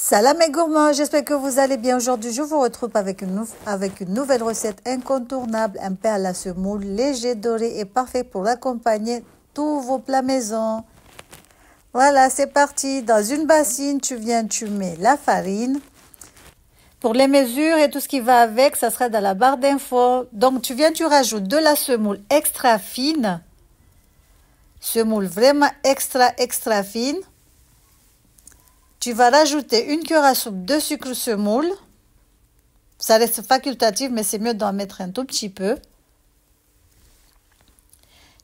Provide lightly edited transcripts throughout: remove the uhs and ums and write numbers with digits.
Salam mes gourmands, j'espère que vous allez bien. Aujourd'hui, je vous retrouve avec une nouvelle recette incontournable, un pain à la semoule léger, doré et parfait pour accompagner tous vos plats maison. Voilà, c'est parti. Dans une bassine, tu mets la farine. Pour les mesures et tout ce qui va avec, ça sera dans la barre d'infos. Donc, tu rajoutes de la semoule extra fine. Semoule vraiment extra fine. Tu vas rajouter une cuillère à soupe de sucre semoule. Ça reste facultatif, mais c'est mieux d'en mettre un tout petit peu.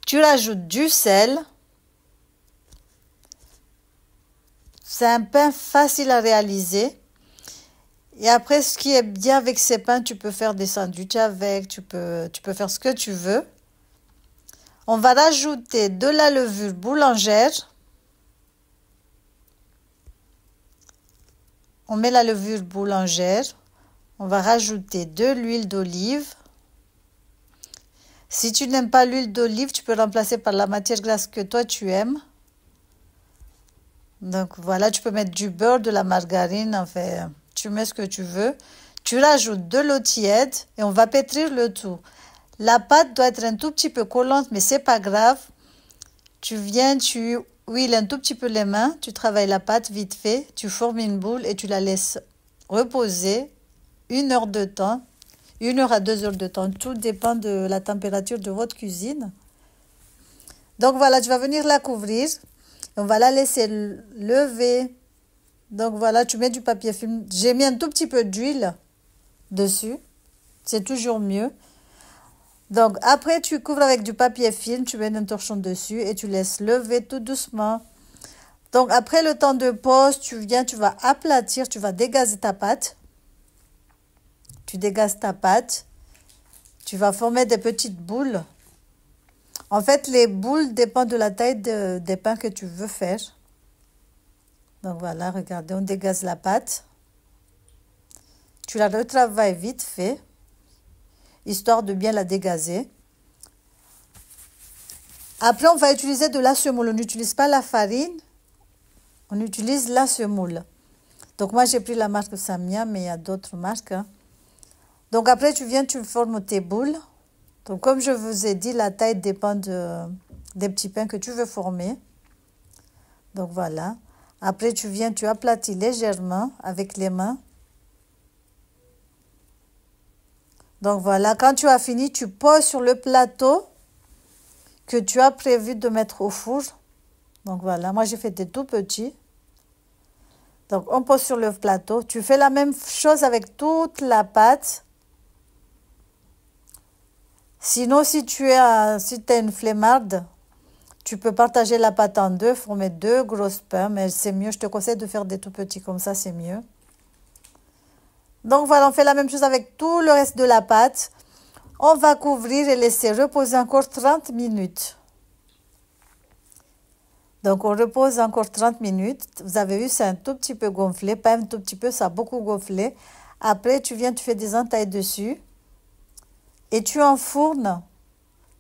Tu rajoutes du sel. C'est un pain facile à réaliser. Et après, ce qui est bien avec ces pains, tu peux faire des sandwichs avec, tu peux faire ce que tu veux. On va rajouter de la levure boulangère. On met la levure boulangère. On va rajouter de l'huile d'olive. Si tu n'aimes pas l'huile d'olive, tu peux remplacer par la matière grasse que toi tu aimes. Donc voilà, tu peux mettre du beurre, de la margarine, enfin, tu mets ce que tu veux. Tu rajoutes de l'eau tiède et on va pétrir le tout. La pâte doit être un tout petit peu collante, mais c'est pas grave. Tu huiles un tout petit peu les mains, tu travailles la pâte vite fait, tu formes une boule et tu la laisses reposer 1 heure de temps, 1 heure à 2 heures de temps. Tout dépend de la température de votre cuisine. Donc voilà, tu vas venir la couvrir. On va la laisser lever. Donc voilà, tu mets du papier film. J'ai mis un tout petit peu d'huile dessus. C'est toujours mieux. Donc après, tu couvres avec du papier film, tu mets un torchon dessus et tu laisses lever tout doucement. Donc après le temps de pause, tu vas aplatir, tu vas dégazer ta pâte. Tu dégazes ta pâte. Tu vas former des petites boules. En fait, les boules dépendent de la taille des pains que tu veux faire. Donc voilà, regardez, on dégaze la pâte. Tu la retravailles vite fait, histoire de bien la dégazer. Après, on va utiliser de la semoule. On n'utilise pas la farine, on utilise la semoule. Donc moi, j'ai pris la marque Samia, mais il y a d'autres marques. Donc après, tu formes tes boules. Donc comme je vous ai dit, la taille dépend des petits pains que tu veux former. Donc voilà. Après, tu aplatis légèrement avec les mains. Donc voilà, quand tu as fini, tu poses sur le plateau que tu as prévu de mettre au four. Donc voilà, moi j'ai fait des tout petits. Donc on pose sur le plateau. Tu fais la même chose avec toute la pâte. Sinon, si tu es une flemmarde, tu peux partager la pâte en deux, former 2 grosses pains, mais c'est mieux, je te conseille de faire des tout petits comme ça, c'est mieux. Donc voilà, on fait la même chose avec tout le reste de la pâte. On va couvrir et laisser reposer encore 30 minutes. Donc on repose encore 30 minutes. Vous avez vu, c'est un tout petit peu gonflé, pas un tout petit peu, ça a beaucoup gonflé. Après, tu fais des entailles dessus. Et tu enfournes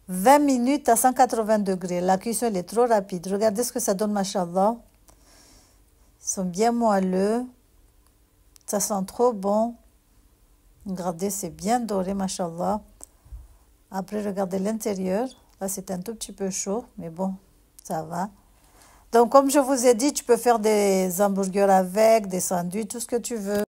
20 minutes à 180 degrés. La cuisson, elle est trop rapide. Regardez ce que ça donne, machallah. Ils sont bien moelleux. Ça sent trop bon. Regardez, c'est bien doré, machallah. Après, regardez l'intérieur. Là, c'est un tout petit peu chaud, mais bon, ça va. Donc, comme je vous ai dit, tu peux faire des hamburgers avec, des sandwichs, tout ce que tu veux.